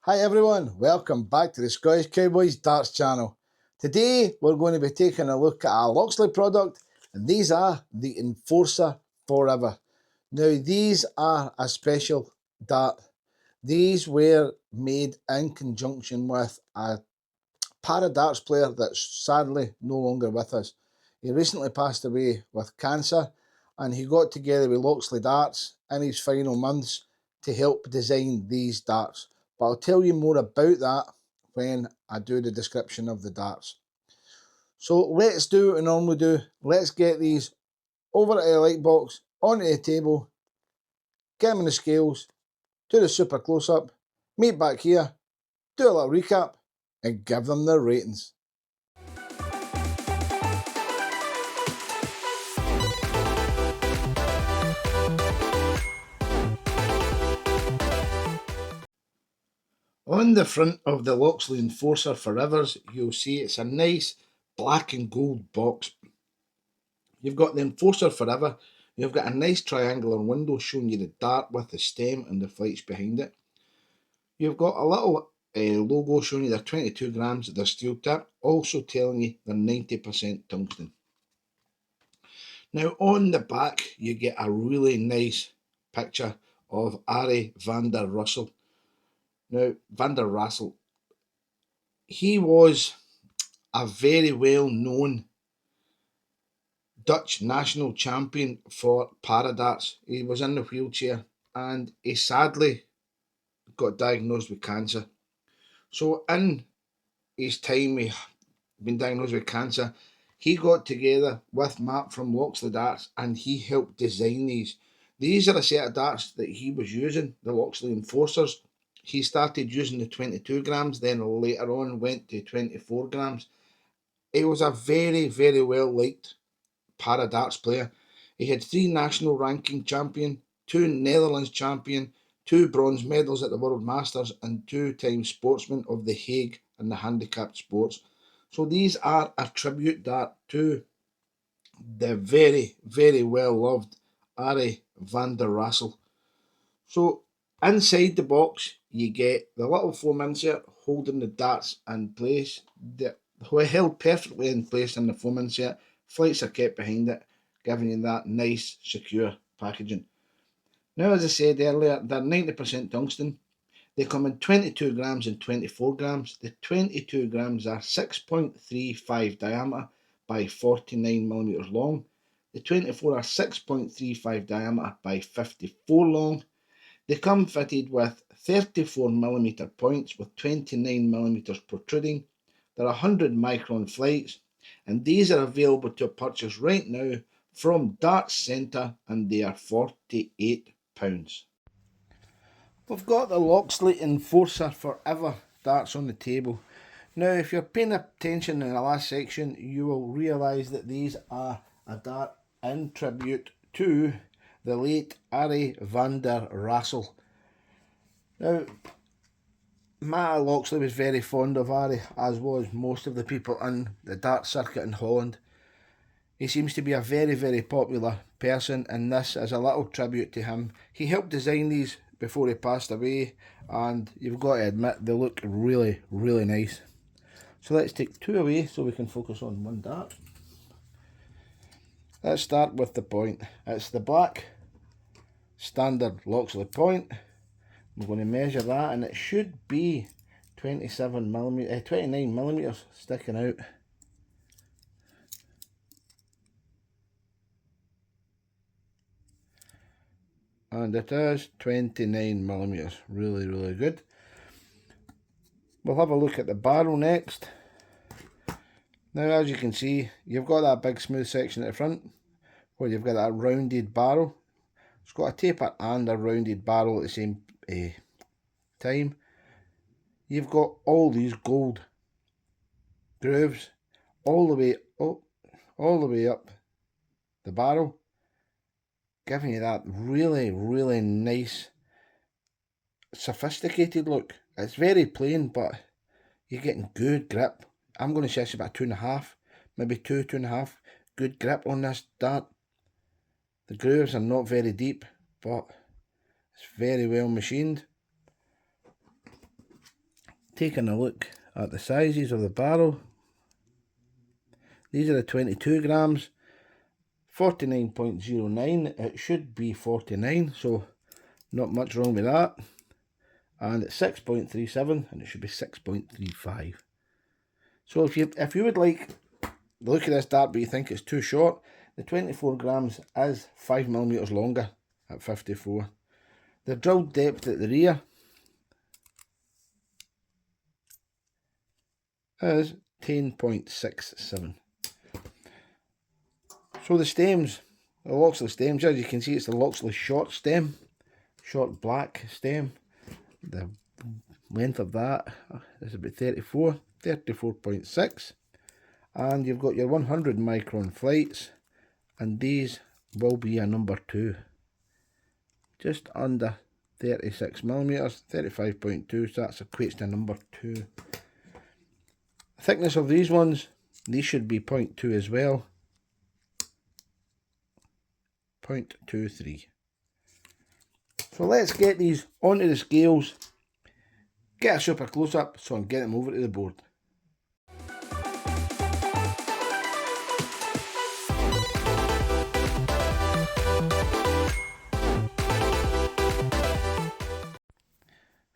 Hi everyone, welcome back to the Scottish Cowboys Darts channel. Today we're going to be taking a look at a Loxley product, and these are the Enforcer Forever. Now these are a special dart. These were made in conjunction with a paradarts player that's sadly no longer with us. He recently passed away with cancer, and he got together with Loxley Darts in his final months to help design these darts. But I'll tell you more about that when I do the description of the darts. So let's do what we normally do. Let's get these over to the light box, onto the table, get them in the scales, do the super close up, meet back here, do a little recap, and give them their ratings. On the front of the Loxley Enforcer Forevers, you'll see it's a nice black and gold box. You've got the Enforcer Forever. You've got a nice triangular window showing you the dart with the stem and the flights behind it. You've got a little logo showing you they're 22 grams, they're steel tip, also telling you they're 90% tungsten. Now on the back you get a really nice picture of Arie van der Rassel. Now van der Rassel, he was a very well known Dutch national champion for paradarts. He was in the wheelchair and he sadly got diagnosed with cancer. So in his time he been diagnosed with cancer, he got together with Matt from Loxley Darts and he helped design these. These are a set of darts that he was using, the Loxley Enforcers. He started using the 22 grams, then later on went to 24 grams. He was a very, very well liked paradarts player. He had 3 national ranking champion, 2 Netherlands champion, 2 bronze medals at the World Masters, and 2 times sportsman of the Hague in the handicapped sports. So these are a tribute dart to the very, very well loved Arie van der Rassel. So inside the box you get the little foam insert holding the darts in place. They're held perfectly in place in the foam insert. Flights are kept behind it, giving you that nice, secure packaging. Now, as I said earlier, they're 90% tungsten. They come in 22 grams and 24 grams. The 22 grams are 6.35 diameter by 49 millimeters long. The 24 are 6.35 diameter by 54 long. They come fitted with 34mm points with 29mm protruding. They're 100 micron flights, and these are available to purchase right now from Darts Centre, and they are £48. We've got the Loxley Enforcer Forever darts on the table. Now, if you're paying attention in the last section, you will realise that these are a dart in tribute to the late Arie van der Rassel. Now, Matt Loxley was very fond of Arie, as was most of the people in the dart circuit in Holland. He seems to be a very, very popular person, and this is a little tribute to him. He helped design these before he passed away, and you've got to admit they look really, really nice. So let's take 2 away so we can focus on one dart. Let's start with the point. It's the black standard Loxley point. I'm going to measure that, and it should be 29 millimeters sticking out. And it is 29 millimeters. Really, really good. We'll have a look at the barrel next. Now, as you can see, you've got that big smooth section at the front where you've got that rounded barrel. It's got a taper and a rounded barrel at the same time. You've got all these gold grooves all the way up the barrel, giving you that really, really nice, sophisticated look. It's very plain, but you're getting good grip. I'm going to suggest about 2.5, maybe 2.5. Good grip on this dart. The grooves are not very deep, but it's very well machined. taking a look at the sizes of the barrel. These are the 22 grams, 49.09. It should be 49, so not much wrong with that. And it's 6.37, and it should be 6.35. So if you would like the look of this dart but you think it's too short, the 24 grams is 5mm longer at 54. The drill depth at the rear is 10.67. So the stems, the Loxley stems, as you can see, it's the Loxley short stem, short black stem. The length of that is about 34.6. And you've got your 100 micron flights, and these will be a number 2. Just under 36mm, 35.2, so that equates to number 2. The thickness of these ones, these should be 0.2 as well. 0.23. So let's get these onto the scales, get a super close up so I can get them over to the board.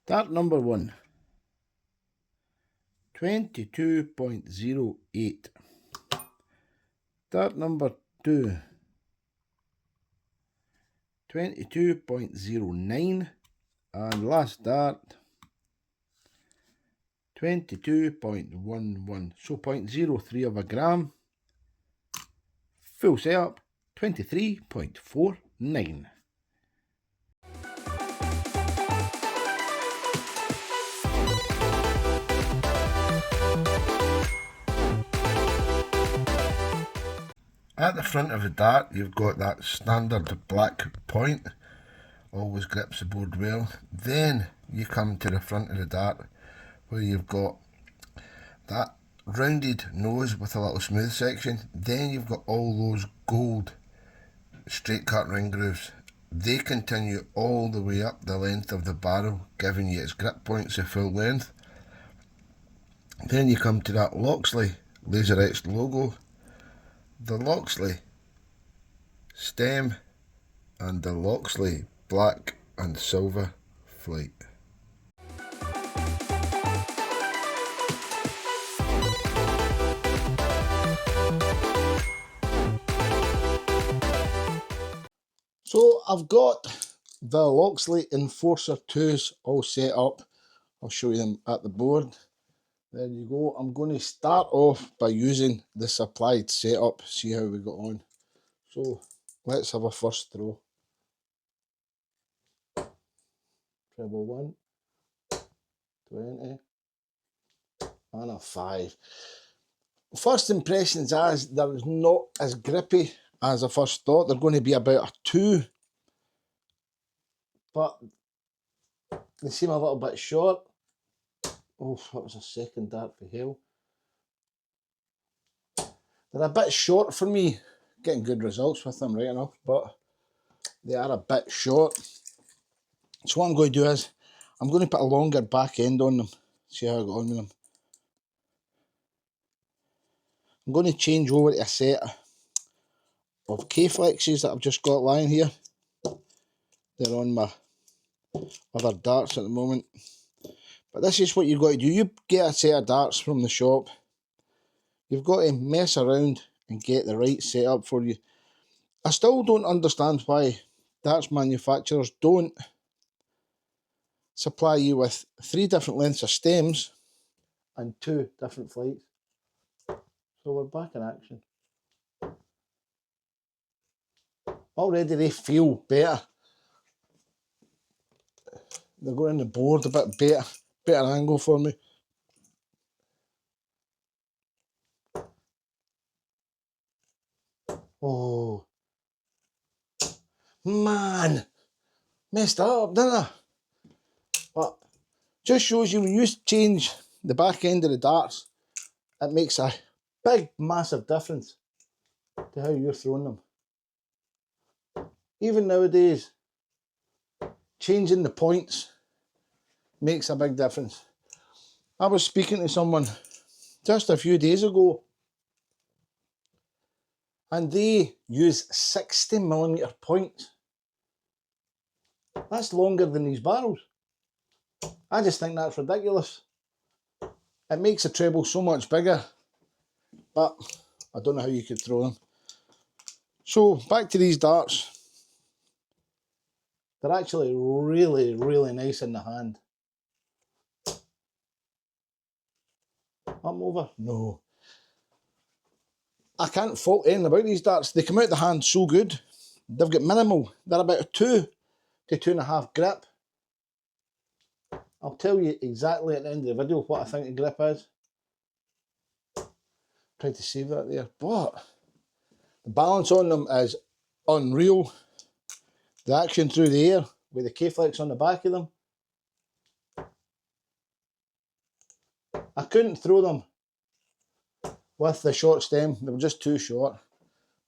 Dart number 1, 22.08. Dart number 2, 22.09. And last dart, 22.11. So 0.03 of a gram. Full setup, 23.49. At the front of the dart, you've got that standard black point, always grips the board well. Then you come to the front of the dart where you've got that rounded nose with a little smooth section. Then you've got all those gold straight cut ring grooves. They continue all the way up the length of the barrel, giving you its grip points of full length. Then you come to that Loxley laser etched logo, the Loxley stem, and the Loxley black and silver flight. So I've got the Loxley Enforcer 2s all set up. I'll show you them at the board. There you go. I'm going to start off by using the supplied setup, see how we got on. So let's have a first throw. Treble 1, 20, and a 5. First impressions as they're not as grippy as I first thought. They're going to be about a 2, but they seem a little bit short. Oh, that was a second dart for hell. They're a bit short for me. Getting good results with them right enough, but they are a bit short. So what I'm going to do is, I'm going to put a longer back end on them. See how I got on with them. I'm going to change over to a set of K-flexes that I've just got lying here. They're on my other darts at the moment. But this is what you've got to do. You get a set of darts from the shop. You've got to mess around and get the right setup for you. I still don't understand why darts manufacturers don't supply you with 3 different lengths of stems and 2 different flights. So we're back in action. Already they feel better. They're going on the board a bit better angle for me. Oh, man, messed up, didn't I? But just shows you when you change the back end of the darts, it makes a big, massive difference to how you're throwing them. Even nowadays, changing the points makes a big difference. I was speaking to someone just a few days ago and they use 60mm points. That's longer than these barrels. I just think that's ridiculous. It makes the treble so much bigger, but I don't know how you could throw them. So back to these darts. They're actually really, really nice in the hand. Up over? No. I can't fault anything about these darts. They come out the hand so good. They've got minimal. They're about a 2 to 2.5 grip. I'll tell you exactly at the end of the video what I think the grip is. Tried to save that there, but the balance on them is unreal. The action through the air with the K-flex on the back of them. I couldn't throw them with the short stem. They were just too short.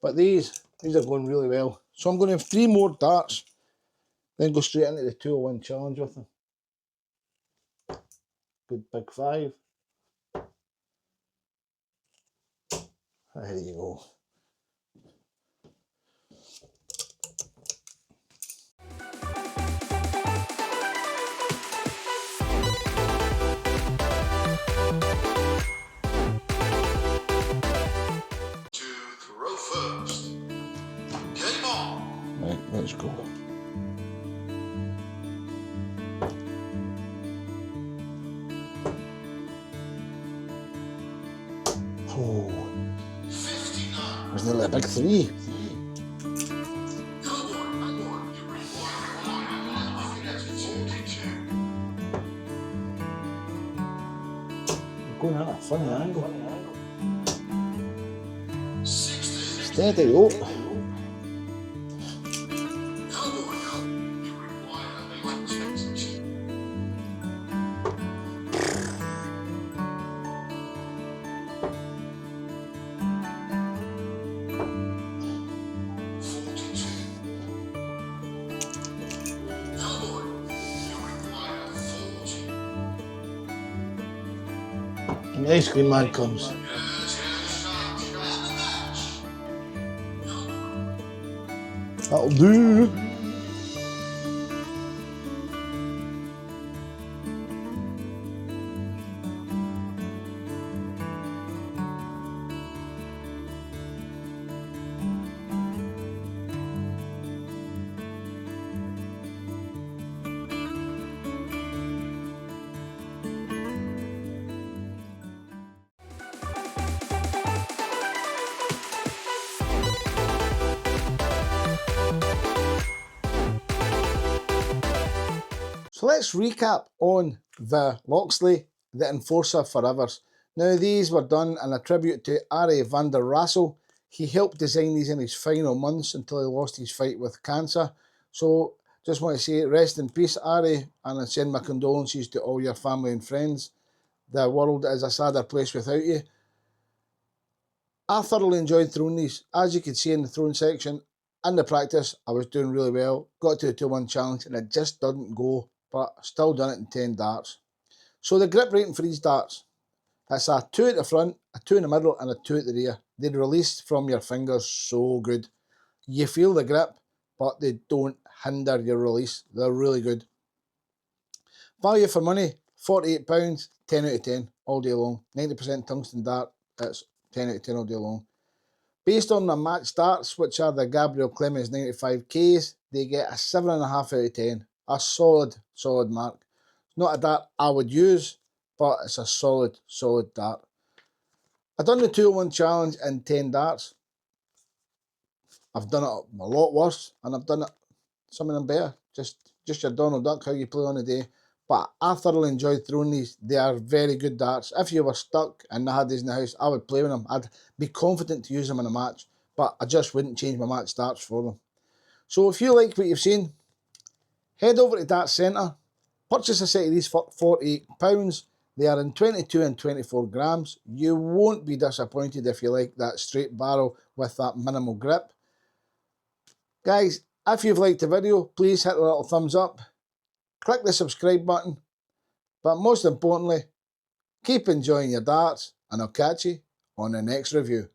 But these are going really well. So I'm going to have 3 more darts, then go straight into the 201 challenge with them. Good big 5. There you go. To throw first. Game on. Right, let's go. Oh, 59. there's nearly a big 3. We're going at a funny angle. 60. Steady, oh. And the ice cream man comes. That'll do. So let's recap on the Loxley, the Enforcer Forevers. Now these were done in a tribute to Arie van der Rassel. He helped design these in his final months until he lost his fight with cancer. So just want to say rest in peace, Arie, and I send my condolences to all your family and friends. The world is a sadder place without you. I thoroughly enjoyed throwing these. As you can see in the throwing section, in the practice, I was doing really well. Got to the 2-1 challenge and it just didn't go, but still done it in 10 darts. So the grip rating for these darts, it's a 2 at the front, a 2 in the middle and a 2 at the rear. They release from your fingers so good. You feel the grip, but they don't hinder your release. They're really good. Value for money, £48, 10 out of 10 all day long. 90% tungsten dart, it's 10 out of 10 all day long. Based on the match darts, which are the Gabriel Clemens 95Ks, they get a 7.5 out of 10. A solid mark. Not a dart I would use, but it's a solid dart. I've done the 201 challenge in 10 darts. I've done it a lot worse, and I've done it some of them better. Just your Donald Duck, how you play on the day. But I thoroughly enjoyed throwing these. They are very good darts. If you were stuck and I had these in the house, I would play with them. I'd be confident to use them in a match, but I just wouldn't change my match darts for them. So if you like what you've seen, head over to Dart Centre, purchase a set of these for £48. They are in 22 and 24 grams. You won't be disappointed if you like that straight barrel with that minimal grip. Guys, if you've liked the video, please hit the little thumbs up. Click the subscribe button. But most importantly, Keep enjoying your darts, and I'll catch you on the next review.